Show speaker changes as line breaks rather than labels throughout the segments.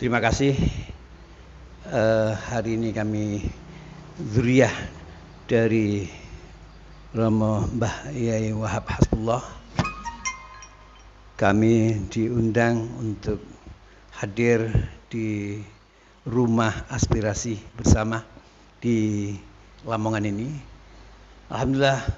Terima kasih. Hari ini kami zuriyah dari Romo Mbah Yai Wahab Hasbullah. Kami diundang untuk hadir di rumah aspirasi bersama di Lamongan ini. Alhamdulillah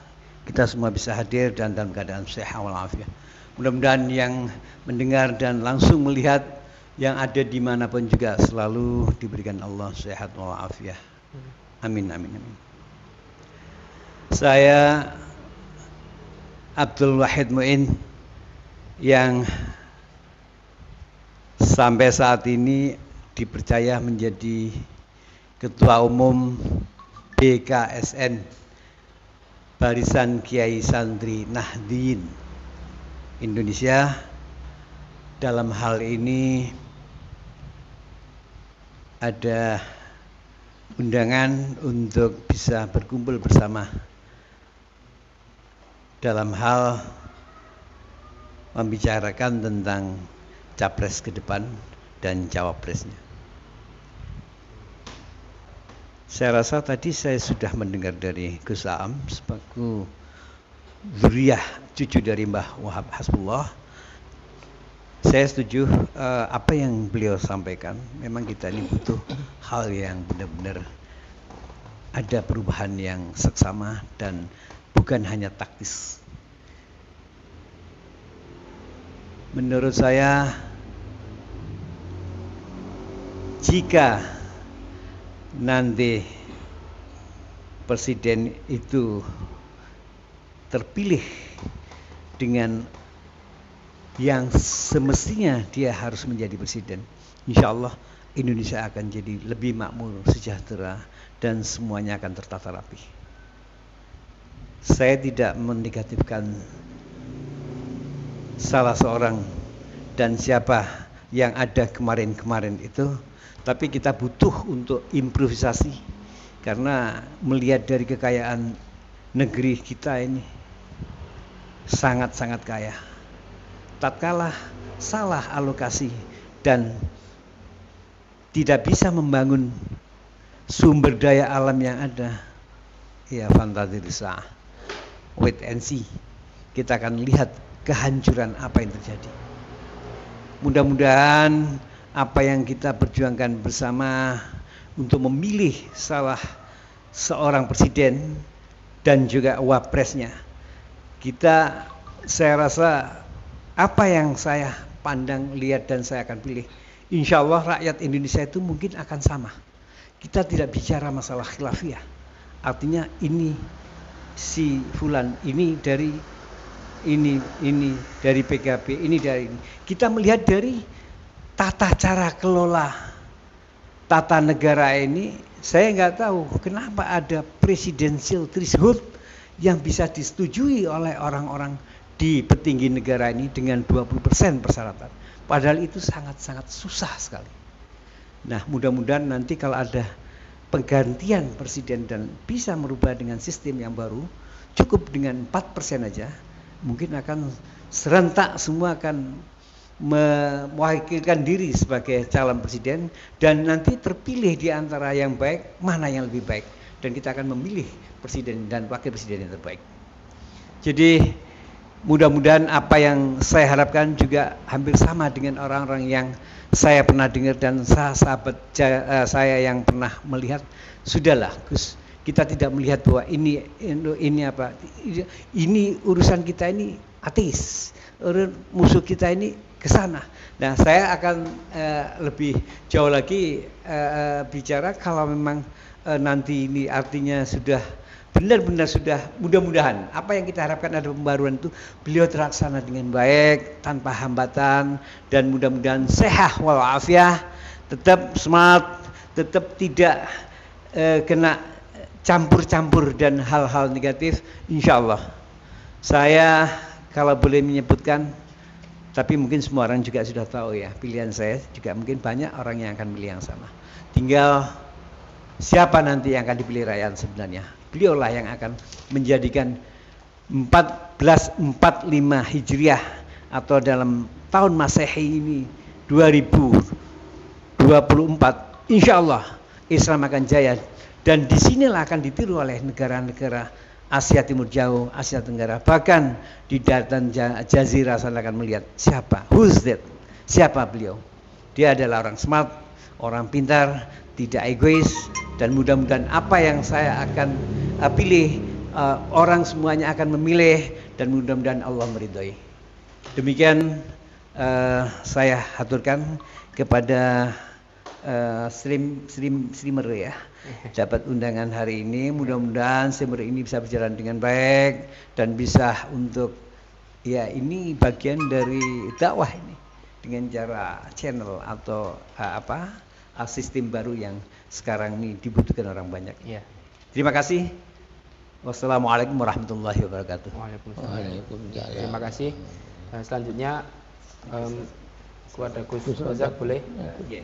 kita semua bisa hadir dan dalam keadaan sehat walafiat. Mudah-mudahan yang mendengar dan langsung melihat yang ada dimanapun juga selalu diberikan Allah sehat walafiat. Amin, amin, amin. Saya Abdul Wahid Muin yang sampai saat ini dipercaya menjadi Ketua Umum BKSN Barisan Kiai Santri Nahdliyin Indonesia. Dalam hal ini ada undangan untuk bisa berkumpul bersama dalam hal membicarakan tentang capres ke depan dan cawapresnya. Saya rasa tadi saya sudah mendengar dari Gus Aam sebagai zuriyah cucu dari Mbah Wahab Hasbullah. Saya setuju apa yang beliau sampaikan. Memang kita ini butuh hal yang benar-benar ada perubahan yang seksama dan bukan hanya taktis. Menurut saya, jika nanti presiden itu terpilih dengan yang semestinya dia harus menjadi presiden, insya Allah Indonesia akan jadi lebih makmur, sejahtera, dan semuanya akan tertata rapi. Saya tidak menegatifkan salah seorang dan siapa yang ada kemarin-kemarin itu, tapi kita butuh untuk improvisasi karena melihat dari kekayaan negeri kita ini sangat-sangat kaya. Tatkala salah alokasi dan tidak bisa membangun sumber daya alam yang ada, ya fantasisa, wait and see. Kita akan lihat kehancuran apa yang terjadi. Mudah-mudahan apa yang kita perjuangkan bersama untuk memilih salah seorang presiden dan juga wapresnya, saya rasa apa yang saya pandang, lihat, dan saya akan pilih, insya Allah rakyat Indonesia itu mungkin akan sama. Kita tidak bicara masalah khilafiyah, artinya ini si fulan, ini dari PKB, ini dari ini. Kita melihat dari tata cara kelola tata negara ini. Saya nggak tahu kenapa ada presidential threshold yang bisa disetujui oleh orang-orang di petinggi negara ini dengan 20% persyaratan. Padahal itu sangat-sangat susah sekali. Nah, mudah-mudahan nanti kalau ada penggantian presiden dan bisa merubah dengan sistem yang baru, cukup dengan 4% aja, mungkin akan serentak semua akan mewakilkan diri sebagai calon presiden dan nanti terpilih di antara yang baik, mana yang lebih baik. Dan kita akan memilih presiden dan wakil presiden yang terbaik. Jadi mudah-mudahan apa yang saya harapkan juga hampir sama dengan orang-orang yang saya pernah dengar dan sahabat saya yang pernah melihat. Sudahlah Gus, kita tidak melihat bahwa ini urusan kita ini ateis, musuh kita ini ke sana. Nah, saya akan lebih jauh lagi bicara kalau memang nanti ini artinya sudah benar-benar sudah, mudah-mudahan apa yang kita harapkan ada pembaruan itu beliau terlaksana dengan baik tanpa hambatan dan mudah-mudahan sehat walafiat, tetap smart, tetap tidak kena campur-campur dan hal-hal negatif, insya Allah. Saya kalau boleh menyebutkan, tapi mungkin semua orang juga sudah tahu ya, pilihan saya juga mungkin banyak orang yang akan pilih yang sama. Tinggal siapa nanti yang akan dipilih rakyat sebenarnya. Beliaulah yang akan menjadikan 1445 Hijriah atau dalam tahun Masehi ini 2022 2024 insya Allah Islam akan jaya, dan disinilah akan ditiru oleh negara-negara Asia Timur Jauh, Asia Tenggara, bahkan di daratan Jazirah sana akan melihat siapa, who's that, siapa beliau. Dia adalah orang smart, orang pintar, tidak egois, dan mudah-mudahan apa yang saya akan pilih, orang semuanya akan memilih, dan mudah-mudahan Allah meridhoi. Demikian saya haturkan kepada streamer ya, dapat undangan hari ini. Mudah-mudahan streamer ini bisa berjalan dengan baik dan bisa untuk, ya ini bagian dari dakwah ini dengan cara channel atau sistem baru yang sekarang ini dibutuhkan orang banyak.
Ya.
Terima kasih. Wassalamualaikum warahmatullahi wabarakatuh.
Waalaikumsalam. Terima kasih. Selanjutnya kepada Gus Razak boleh?
Ya.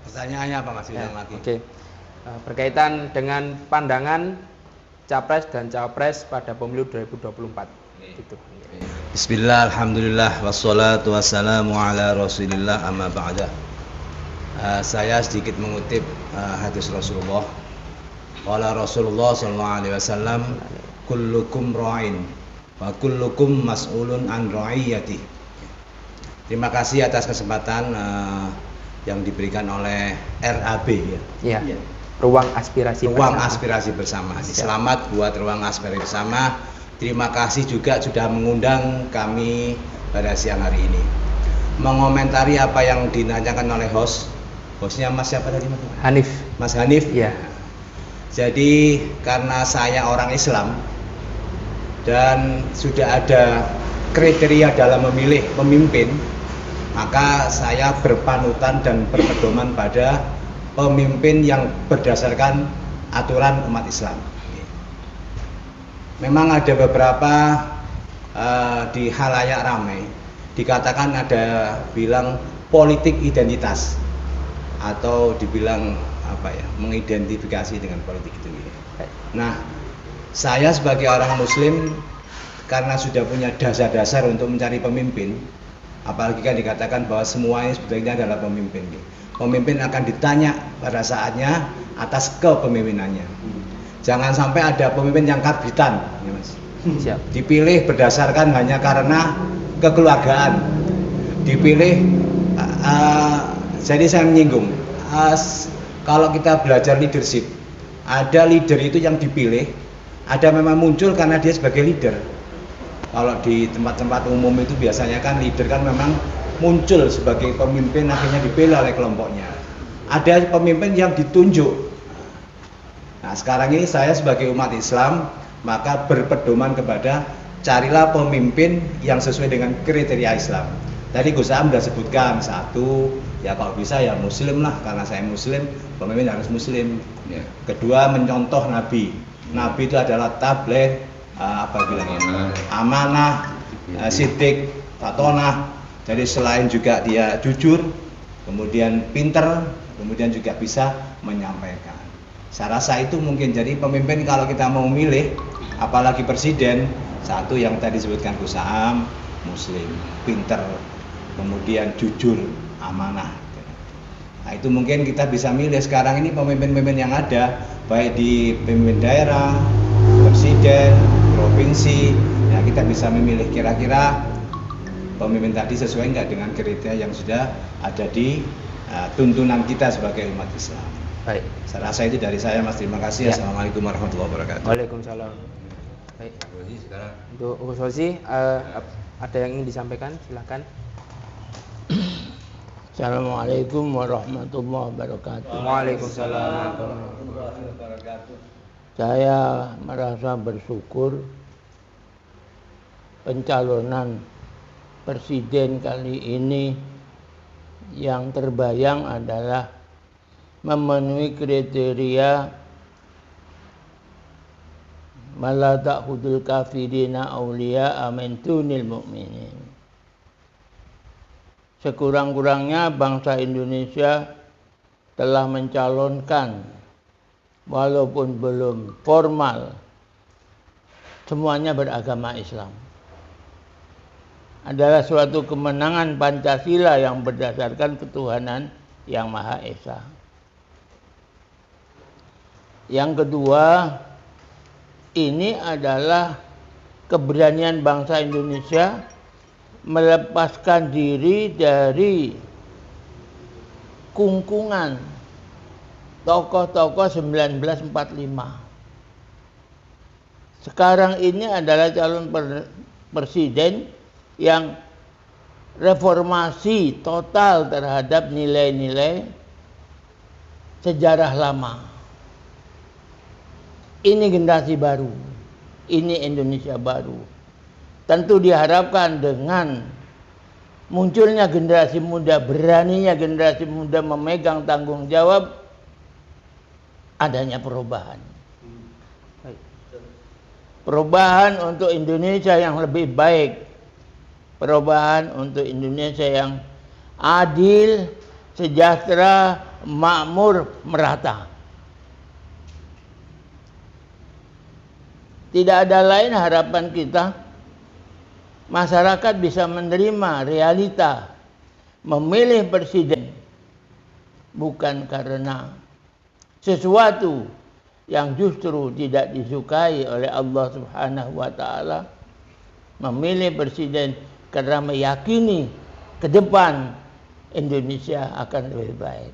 Pertanyaannya apa Mas Ilham lagi?
Oke. Berkaitan dengan pandangan Capres dan Cawapres pada pemilu 2024. Gitu.
Bismillah, alhamdulillah, wassalatu wassalamu ala rasulillah, amma ba'da. Saya sedikit mengutip hadis Rasulullah. Qala Rasulullah sallallahu alaihi wasallam, kullukum ra'in wa kullukum mas'ulun an ra'iyati. Terima kasih atas kesempatan yang diberikan oleh RAB ya.
Ya. Ruang aspirasi
bersama. Selamat buat ruang aspirasi bersama. Terima kasih juga sudah mengundang kami pada siang hari ini. Mengomentari apa yang ditanyakan oleh hostnya Mas siapa tadi Mas?
Hanif.
Mas Hanif.
Ya.
Jadi karena saya orang Islam dan sudah ada kriteria dalam memilih pemimpin, maka saya berpanutan dan berpedoman pada pemimpin yang berdasarkan aturan umat Islam. Memang ada beberapa di halayak ramai dikatakan ada bilang politik identitas atau dibilang mengidentifikasi dengan politik itu. Nah, saya sebagai orang Muslim karena sudah punya dasar-dasar untuk mencari pemimpin, apalagi kan dikatakan bahwa semuanya sebetulnya adalah pemimpin. Pemimpin akan ditanya pada saatnya atas kepemimpinannya. Jangan sampai ada pemimpin yang karbitan, ya Mas.
Siap.
Dipilih berdasarkan hanya karena kekeluargaan. Dipilih, jadi saya menyinggung. Kalau kita belajar leadership, ada leader itu yang dipilih, ada memang muncul karena dia sebagai leader. Kalau di tempat-tempat umum itu biasanya kan leader kan memang muncul sebagai pemimpin, akhirnya dipilih oleh kelompoknya. Ada pemimpin yang ditunjuk. Nah, sekarang ini saya sebagai umat Islam maka berpedoman kepada carilah pemimpin yang sesuai dengan kriteria Islam. Tadi Gus Am sudah sebutkan satu, ya kalau bisa ya Muslim lah, karena saya Muslim, pemimpin harus Muslim. Ya. Kedua, mencontoh Nabi. Nabi itu adalah tabligh, amanah, siddiq, fatonah. Jadi selain juga dia jujur, kemudian pinter, kemudian juga bisa menyampaikan. Saya rasa itu mungkin jadi pemimpin kalau kita mau memilih, apalagi presiden, satu yang tadi disebutkan Gus Am, Muslim, pinter, kemudian jujur, amanah. Nah itu mungkin kita bisa milih sekarang ini pemimpin-pemimpin yang ada, baik di pemimpin daerah, presiden, provinsi, ya kita bisa memilih kira-kira pemimpin tadi sesuai enggak dengan kriteria yang sudah ada di tuntunan kita sebagai umat Islam.
Baik.
Saya rasa itu dari saya Mas. Terima kasih. Ya. Assalamualaikum warahmatullahi wabarakatuh.
Waalaikumsalam. Baik. Untuk Gus Rozi, ada yang ingin disampaikan? Silakan.
Assalamualaikum warahmatullahi wabarakatuh.
Waalaikumsalam warahmatullahi wabarakatuh.
Saya merasa bersyukur pencalonan presiden kali ini yang terbayang adalah memenuhi kriteria mala ta'khudul kafirina awliya min dunil mu'minin. Sekurang-kurangnya bangsa Indonesia telah mencalonkan, walaupun belum formal, semuanya beragama Islam. Adalah suatu kemenangan Pancasila yang berdasarkan ketuhanan Yang Maha Esa. Yang kedua, ini adalah keberanian bangsa Indonesia melepaskan diri dari kungkungan tokoh-tokoh 1945. Sekarang ini adalah calon presiden yang reformasi total terhadap nilai-nilai sejarah lama. Ini generasi baru, ini Indonesia baru. Tentu diharapkan dengan munculnya generasi muda, beraninya generasi muda memegang tanggung jawab, adanya perubahan. Perubahan untuk Indonesia yang lebih baik. Perubahan untuk Indonesia yang adil, sejahtera, makmur, merata. Tidak ada lain harapan kita, masyarakat bisa menerima realita memilih presiden bukan karena sesuatu yang justru tidak disukai oleh Allah Subhanahu wa taala, memilih presiden karena meyakini ke depan Indonesia akan lebih baik.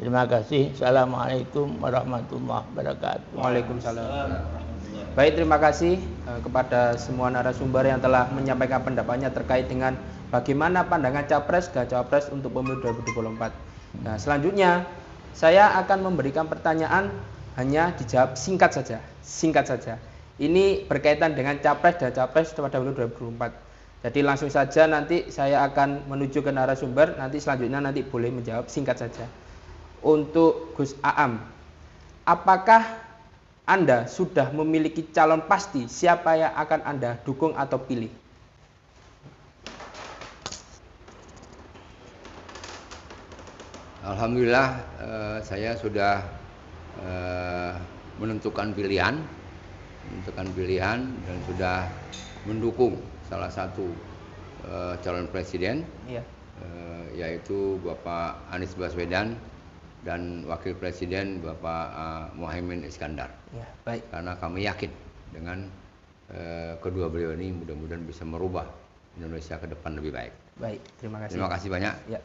Terima kasih. Assalamualaikum warahmatullahi wabarakatuh.
Waalaikumsalam. Baik, terima kasih kepada semua narasumber yang telah menyampaikan pendapatnya terkait dengan bagaimana pandangan Capres dan Cawapres untuk pemilu 2024. Nah, selanjutnya saya akan memberikan pertanyaan, hanya dijawab singkat saja. Ini berkaitan dengan Capres dan Cawapres pada pemilu 2024. Jadi langsung saja nanti saya akan menuju ke narasumber, nanti selanjutnya nanti boleh menjawab singkat saja. Untuk Gus Aam, apakah Anda sudah memiliki calon pasti siapa yang akan Anda dukung atau pilih?
Alhamdulillah saya sudah menentukan pilihan dan sudah mendukung salah satu calon presiden, yaitu Bapak Anies Baswedan dan Wakil Presiden Bapak Muhaimin Iskandar.
Ya, baik.
Karena kami yakin dengan kedua beliau ini mudah-mudahan bisa merubah Indonesia ke depan lebih baik.
Baik, terima kasih.
Terima kasih banyak.
Ya.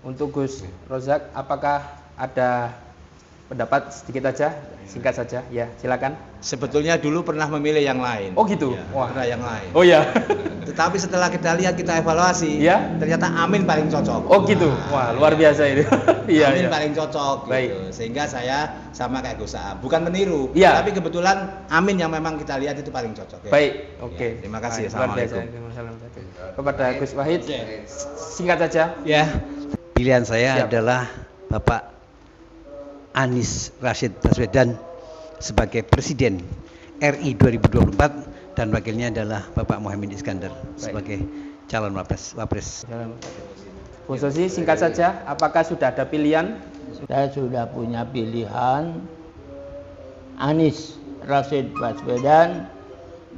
Untuk Gus Rozak, apakah ada pendapat sedikit saja, singkat saja? Ya, silakan.
Sebetulnya dulu pernah memilih yang lain.
Oh gitu.
Ya,
Wah.
pernah yang lain.
Oh ya.
Tetapi setelah kita lihat, kita evaluasi,
Ya.
ternyata Amin paling cocok.
Oh gitu. Wah, luar biasa ini. Iya,
Amin
iya.
paling cocok.
Baik.
Gitu. Sehingga saya sama kayak Gus Aam. Bukan meniru,
Iya.
tapi kebetulan Amin yang memang kita lihat itu paling cocok. Ya.
Baik, oke.
Ya, terima kasih.
Baik, luar biasa.
Assalamualaikum.
Kepada Gus Wahid, singkat saja.
Ya, pilihan saya
Siap.
adalah Bapak Anies Rashid Baswedan sebagai Presiden RI 2024 dan wakilnya adalah Bapak Muhaimin Iskandar sebagai calon wapres.
Bu Sosi, singkat saja, apakah sudah ada pilihan?
Saya sudah punya pilihan Anies Rashid Baswedan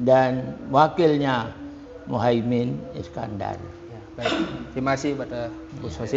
dan wakilnya Muhaimin Iskandar.
Ya, baik. Terima kasih pada Bu Sosin.